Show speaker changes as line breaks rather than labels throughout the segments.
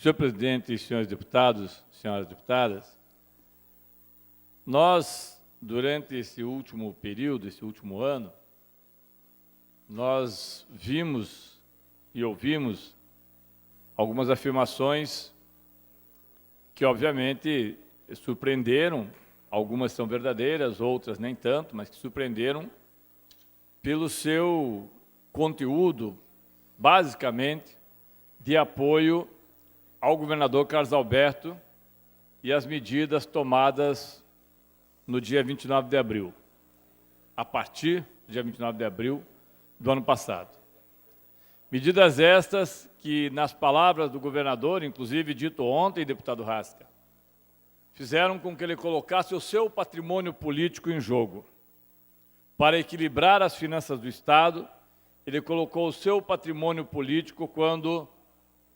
Senhor presidente, senhores deputados, senhoras deputadas, nós, durante esse último período, esse último ano, nós vimos e ouvimos algumas afirmações que, obviamente, surpreenderam, algumas são verdadeiras, outras nem tanto, mas que surpreenderam pelo seu conteúdo, basicamente, de apoio ao governador Carlos Alberto e as medidas tomadas no dia 29 de abril, a partir do dia 29 de abril do ano passado. Medidas estas que, nas palavras do governador, inclusive dito ontem, deputado Rasca, fizeram com que ele colocasse o seu patrimônio político em jogo. Para equilibrar as finanças do Estado, ele colocou o seu patrimônio político quando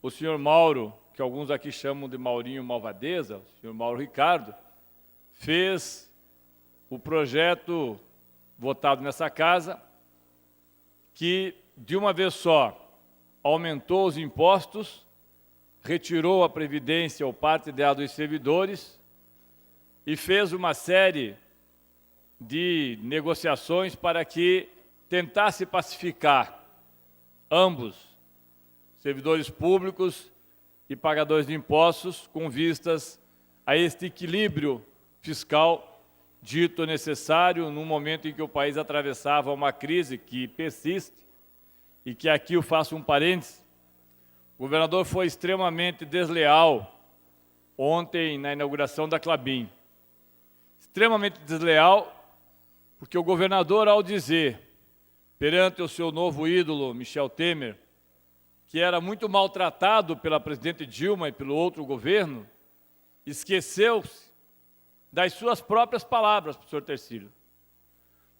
o senhor Mauro, que alguns aqui chamam de Maurinho Malvadeza, o senhor Mauro Ricardo, fez o projeto votado nessa casa, que, de uma vez só, aumentou os impostos, retirou a Previdência ou parte dela dos servidores e fez uma série de negociações para que tentasse pacificar ambos, servidores públicos e pagadores de impostos, com vistas a este equilíbrio fiscal dito necessário num momento em que o país atravessava uma crise que persiste e que aqui eu faço um parênteses. O governador foi extremamente desleal ontem na inauguração da Klabin. Extremamente desleal porque o governador, ao dizer perante o seu novo ídolo, Michel Temer, que era muito maltratado pela presidente Dilma e pelo outro governo, esqueceu-se das suas próprias palavras, professor Tercílio.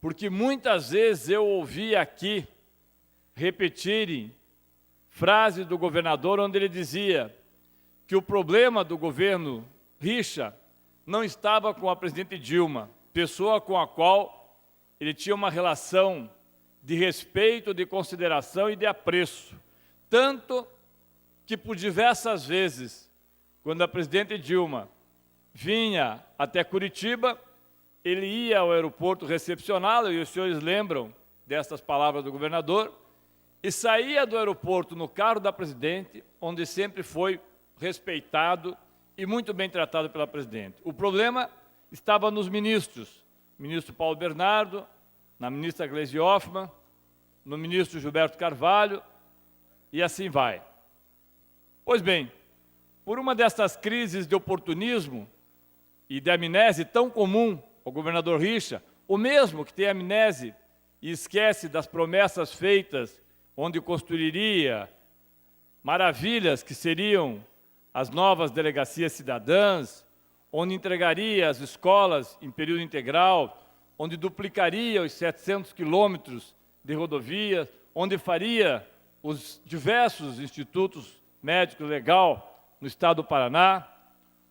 Porque muitas vezes eu ouvi aqui repetirem frases do governador onde ele dizia que o problema do governo Richa não estava com a presidente Dilma, pessoa com a qual ele tinha uma relação de respeito, de consideração e de apreço. Tanto que, por diversas vezes, quando a presidente Dilma vinha até Curitiba, ele ia ao aeroporto recepcioná-la, e os senhores lembram dessas palavras do governador, e saía do aeroporto no carro da presidente, onde sempre foi respeitado e muito bem tratado pela presidente. O problema estava nos ministros, o ministro Paulo Bernardo, na ministra Gleisi Hoffmann, no ministro Gilberto Carvalho, e assim vai. Pois bem, por uma dessas crises de oportunismo e de amnésia tão comum ao governador Richa, o mesmo que tem amnésia e esquece das promessas feitas, onde construiria maravilhas que seriam as novas delegacias cidadãs, onde entregaria as escolas em período integral, onde duplicaria os 700 quilômetros de rodovias, onde faria os diversos institutos médicos legal no estado do Paraná,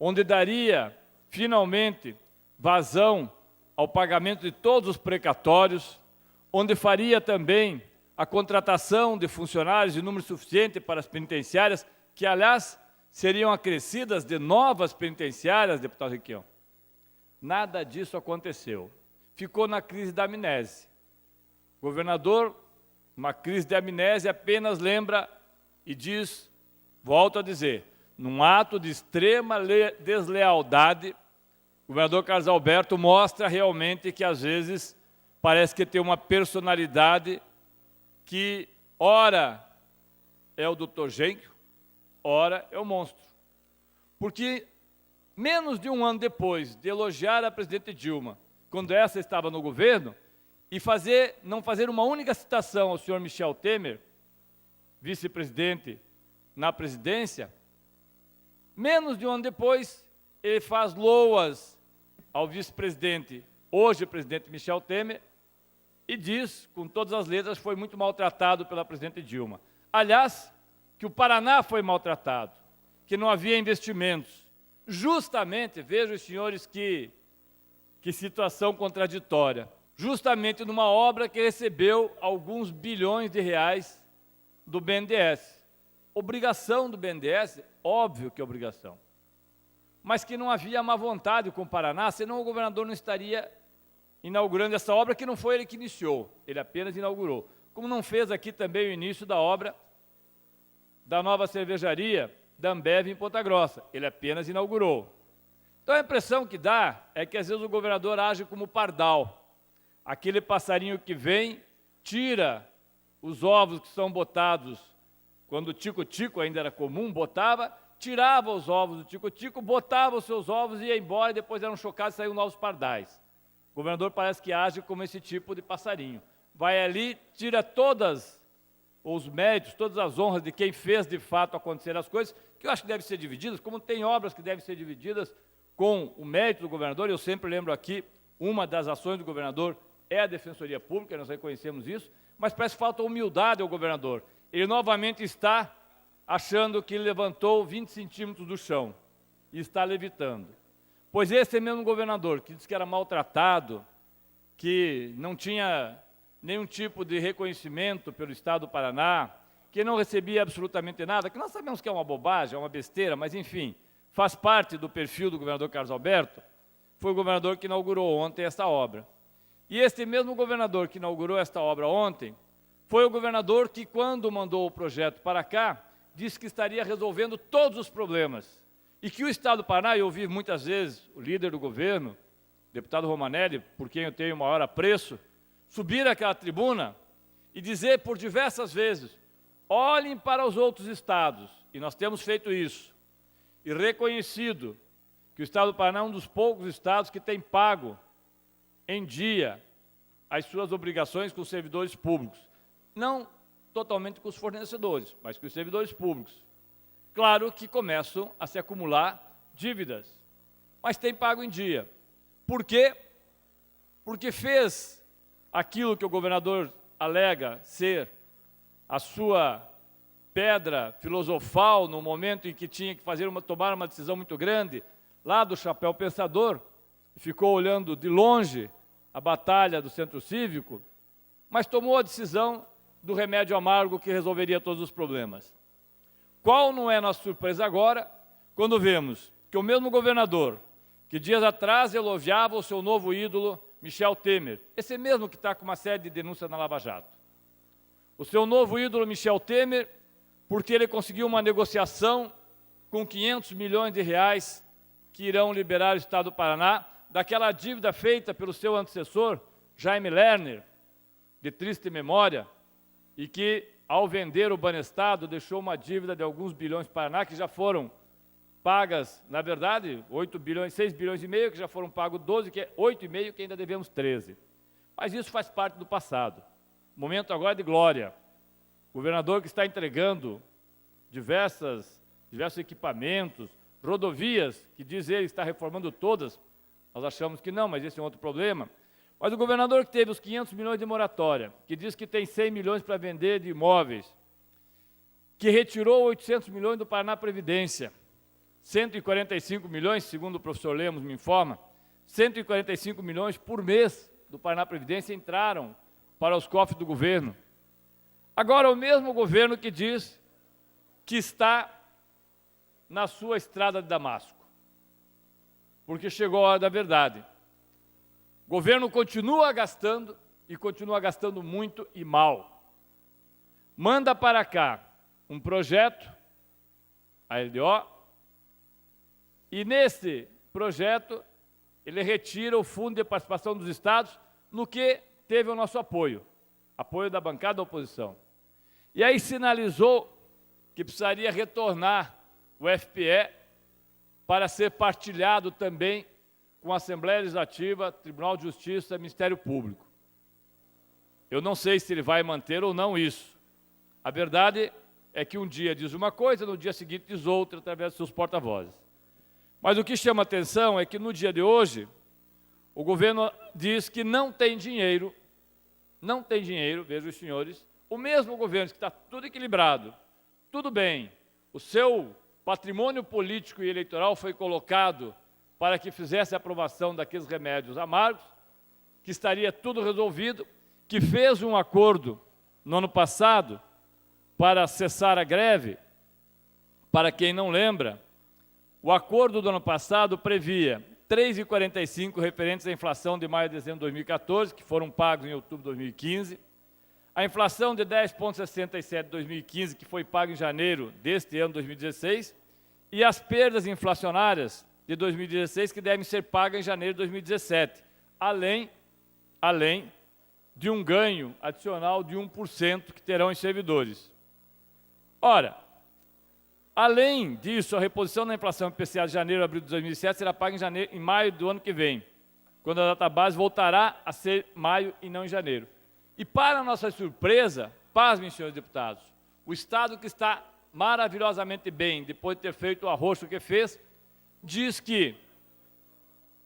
onde daria, finalmente, vazão ao pagamento de todos os precatórios, onde faria também a contratação de funcionários em número suficiente para as penitenciárias, que, aliás, seriam acrescidas de novas penitenciárias, deputado Requião. Nada disso aconteceu. Ficou na crise da amnésia. O governador, uma crise de amnésia, apenas lembra e diz, volto a dizer, num ato de extrema deslealdade, o governador Carlos Alberto mostra realmente que, às vezes, parece que tem uma personalidade que, ora, é o doutor Genkel, ora, é o monstro. Porque, menos de um ano depois de elogiar a presidente Dilma, quando essa estava no governo, e não fazer uma única citação ao senhor Michel Temer, vice-presidente na presidência, menos de um ano depois, ele faz loas ao vice-presidente, hoje presidente Michel Temer, e diz, com todas as letras, foi muito maltratado pela presidente Dilma. Aliás, que o Paraná foi maltratado, que não havia investimentos. Justamente, vejam os senhores que situação contraditória, justamente numa obra que recebeu alguns bilhões de reais do BNDES. obrigação do BNDES, óbvio que é obrigação, mas que não havia má vontade com o Paraná, senão o governador não estaria inaugurando essa obra, que não foi ele que iniciou, ele apenas inaugurou. Como não fez aqui também o início da obra da nova cervejaria da Ambev em Ponta Grossa, ele apenas inaugurou. Então a impressão que dá é que às vezes o governador age como pardal, aquele passarinho que vem, tira os ovos que são botados, quando o tico-tico ainda era comum, botava, tirava os ovos do tico-tico, botava os seus ovos e ia embora, e depois eram chocados e saíam novos pardais. O governador parece que age como esse tipo de passarinho. Vai ali, tira todas os méritos, todas as honras de quem fez de fato acontecer as coisas, que eu acho que devem ser divididas, como tem obras que devem ser divididas com o mérito do governador. Eu sempre lembro aqui, uma das ações do governador é a Defensoria Pública, nós reconhecemos isso, mas parece que falta humildade ao governador. Ele novamente está achando que levantou 20 centímetros do chão e está levitando. Pois esse mesmo governador, que disse que era maltratado, que não tinha nenhum tipo de reconhecimento pelo Estado do Paraná, que não recebia absolutamente nada, que nós sabemos que é uma bobagem, é uma besteira, mas enfim, faz parte do perfil do governador Carlos Alberto, foi o governador que inaugurou ontem esta obra. E este mesmo governador que inaugurou esta obra ontem, foi o governador que, quando mandou o projeto para cá, disse que estaria resolvendo todos os problemas. E que o Estado do Paraná, eu ouvi muitas vezes o líder do governo, deputado Romanelli, por quem eu tenho maior apreço, subir àquela tribuna e dizer por diversas vezes, olhem para os outros estados, e nós temos feito isso, e reconhecido que o Estado do Paraná é um dos poucos estados que tem pago em dia as suas obrigações com os servidores públicos. Não totalmente com os fornecedores, mas com os servidores públicos. Claro que começam a se acumular dívidas, mas tem pago em dia. Por quê? Porque fez aquilo que o governador alega ser a sua pedra filosofal no momento em que tinha que tomar uma decisão muito grande, lá do chapéu pensador, e ficou olhando de longe a batalha do Centro Cívico, mas tomou a decisão do remédio amargo que resolveria todos os problemas. Qual não é nossa surpresa agora, quando vemos que o mesmo governador, que dias atrás elogiava o seu novo ídolo, Michel Temer, esse mesmo que está com uma série de denúncias na Lava Jato, o seu novo ídolo, Michel Temer, porque ele conseguiu uma negociação com 500 milhões de reais que irão liberar o Estado do Paraná, daquela dívida feita pelo seu antecessor, Jaime Lerner, de triste memória, e que, ao vender o Banestado, deixou uma dívida de alguns bilhões para o Paraná, que já foram pagas, na verdade, 8 bilhões, 6 bilhões e meio, que já foram pagos 12, que é 8,5, que ainda devemos 13. Mas isso faz parte do passado. O momento agora é de glória. O governador que está entregando diversos equipamentos, rodovias, que diz ele está reformando todas, nós achamos que não, mas esse é um outro problema. Mas o governador que teve os 500 milhões de moratória, que diz que tem 100 milhões para vender de imóveis, que retirou 800 milhões do Paraná Previdência, 145 milhões, segundo o professor Lemos me informa, 145 milhões por mês do Paraná Previdência entraram para os cofres do governo. Agora, o mesmo governo que diz que está na sua estrada de Damasco, porque chegou a hora da verdade. O governo continua gastando, e continua gastando muito e mal. Manda para cá um projeto, a LDO, e nesse projeto ele retira o Fundo de Participação dos Estados, no que teve o nosso apoio da bancada da oposição. E aí sinalizou que precisaria retornar o FPE para ser partilhado também com a Assembleia Legislativa, Tribunal de Justiça, Ministério Público. Eu não sei se ele vai manter ou não isso. A verdade é que um dia diz uma coisa, no dia seguinte diz outra, através dos seus porta-vozes. Mas o que chama atenção é que no dia de hoje, o governo diz que não tem dinheiro, vejam os senhores, o mesmo governo que está tudo equilibrado, tudo bem, o seu patrimônio político e eleitoral foi colocado para que fizesse a aprovação daqueles remédios amargos, que estaria tudo resolvido, que fez um acordo no ano passado para cessar a greve, para quem não lembra, o acordo do ano passado previa 3,45 referentes à inflação de maio a dezembro de 2014, que foram pagos em outubro de 2015, a inflação de 10,67 de 2015, que foi paga em janeiro deste ano, 2016, e as perdas inflacionárias de 2016, que devem ser pagas em janeiro de 2017, além de um ganho adicional de 1% que terão os servidores. Ora, além disso, a reposição da inflação IPCA de janeiro a abril de 2007 será paga em maio do ano que vem, quando a data base voltará a ser maio e não em janeiro. E para nossa surpresa, pasmem, senhores deputados, o Estado que está maravilhosamente bem, depois de ter feito o arroxo que fez, diz que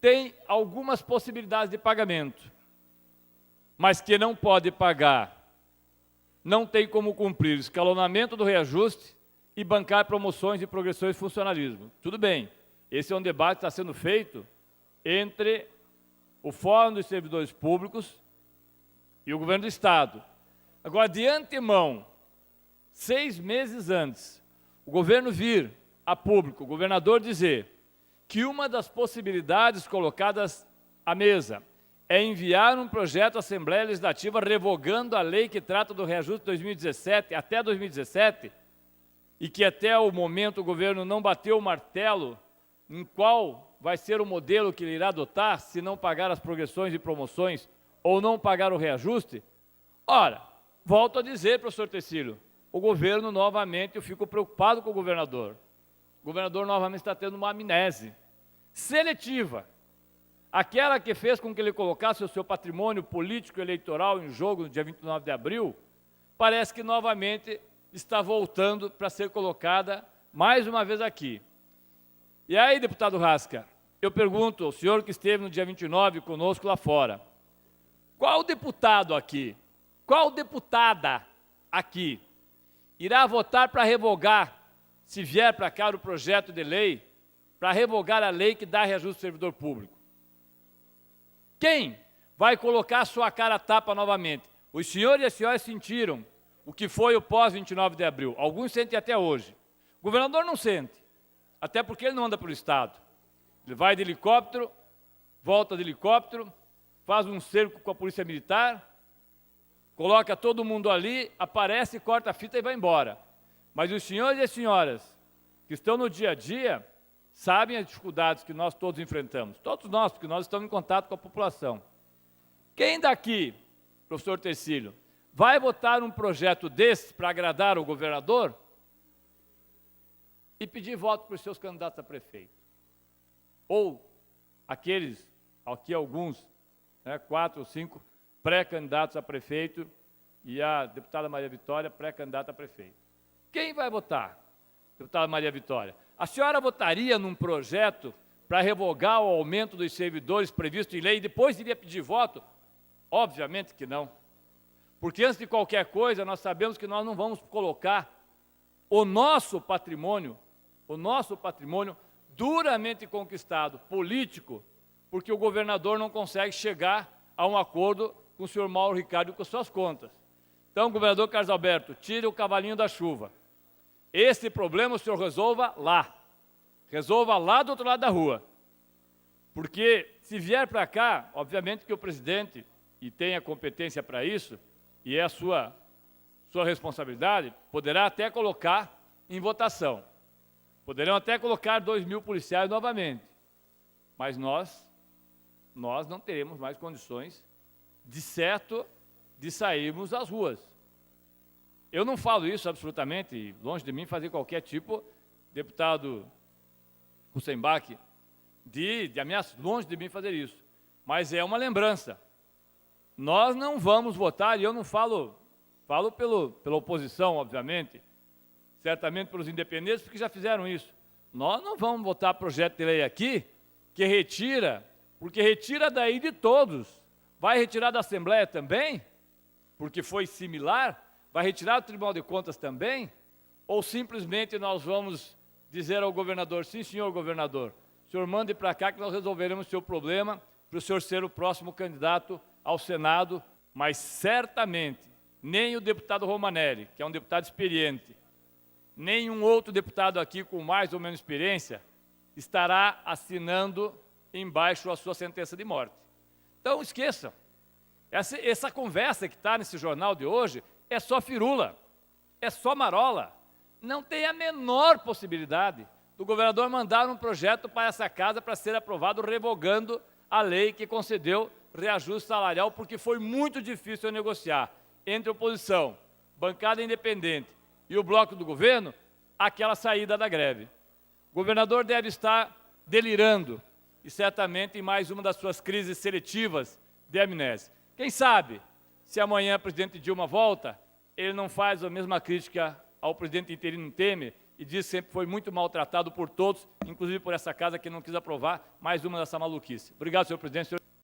tem algumas possibilidades de pagamento, mas que não pode pagar, não tem como cumprir o escalonamento do reajuste e bancar promoções e progressões de funcionalismo. Tudo bem, esse é um debate que está sendo feito entre o Fórum dos Servidores Públicos e o Governo do Estado. Agora, de antemão, 6 meses antes, o governo vir a público, o governador dizer que uma das possibilidades colocadas à mesa é enviar um projeto à Assembleia Legislativa revogando a lei que trata do reajuste de 2017 até 2017, e que até o momento o governo não bateu o martelo em qual vai ser o modelo que ele irá adotar se não pagar as progressões e promoções ou não pagar o reajuste. Ora, volto a dizer, professor Tecílio, o governo novamente, eu fico preocupado com o governador. O governador novamente está tendo uma amnésia seletiva. Aquela que fez com que ele colocasse o seu patrimônio político e eleitoral em jogo no dia 29 de abril, parece que novamente está voltando para ser colocada mais uma vez aqui. E aí, deputado Rasca, eu pergunto ao senhor que esteve no dia 29 conosco lá fora, qual deputado aqui, qual deputada aqui irá votar para revogar, se vier para cá o projeto de lei, para revogar a lei que dá reajuste ao servidor público? Quem vai colocar a sua cara a tapa novamente? Os senhores e as senhoras sentiram o que foi o pós-29 de abril. Alguns sentem até hoje. O governador não sente, até porque ele não anda pelo Estado. Ele vai de helicóptero, volta de helicóptero, faz um cerco com a polícia militar, coloca todo mundo ali, aparece, corta a fita e vai embora. Mas os senhores e as senhoras que estão no dia a dia sabem as dificuldades que nós todos enfrentamos. Todos nós, porque nós estamos em contato com a população. Quem daqui, professor Tecílio, vai votar um projeto desse para agradar o governador e pedir voto para os seus candidatos a prefeito? Ou aqueles, aqui alguns, 4 ou 5 pré-candidatos a prefeito e a deputada Maria Vitória pré-candidata a prefeito. Quem vai votar, deputada Maria Vitória? A senhora votaria num projeto para revogar o aumento dos servidores previsto em lei e depois iria pedir voto? Obviamente que não. Porque antes de qualquer coisa, nós sabemos que nós não vamos colocar o nosso patrimônio duramente conquistado, político, porque o governador não consegue chegar a um acordo com o senhor Mauro Ricardo com suas contas. Então, governador Carlos Alberto, tire o cavalinho da chuva. Esse problema o senhor resolva lá. Resolva lá do outro lado da rua. Porque se vier para cá, obviamente que o presidente, e tem a competência para isso, e é a sua responsabilidade, poderá até colocar em votação. Poderão até colocar 2.000 policiais novamente. Mas nós não teremos mais condições de certo de sairmos às ruas. Eu não falo isso absolutamente, longe de mim fazer qualquer tipo, deputado Hussenbach, de ameaça, longe de mim fazer isso. Mas é uma lembrança. Nós não vamos votar, e eu não falo pela oposição, obviamente, certamente pelos independentes, porque já fizeram isso. Nós não vamos votar projeto de lei aqui que retira, porque retira daí de todos. Vai retirar da Assembleia também, porque foi similar? Vai retirar do Tribunal de Contas também? Ou simplesmente nós vamos dizer ao governador, sim, senhor governador, o senhor mande para cá que nós resolveremos o seu problema para o senhor ser o próximo candidato ao Senado, mas certamente nem o deputado Romanelli, que é um deputado experiente, nenhum outro deputado aqui com mais ou menos experiência estará assinando embaixo a sua sentença de morte. Então, esqueçam. Essa conversa que está nesse jornal de hoje é só firula, é só marola. Não tem a menor possibilidade do governador mandar um projeto para essa casa para ser aprovado, revogando a lei que concedeu reajuste salarial, porque foi muito difícil negociar entre a oposição, bancada independente e o bloco do governo, aquela saída da greve. O governador deve estar delirando e certamente em mais uma das suas crises seletivas de amnésia. Quem sabe, se amanhã o presidente Dilma volta, ele não faz a mesma crítica ao presidente interino Temer e diz que sempre foi muito maltratado por todos, inclusive por essa casa que não quis aprovar mais uma dessa maluquice. Obrigado, senhor presidente.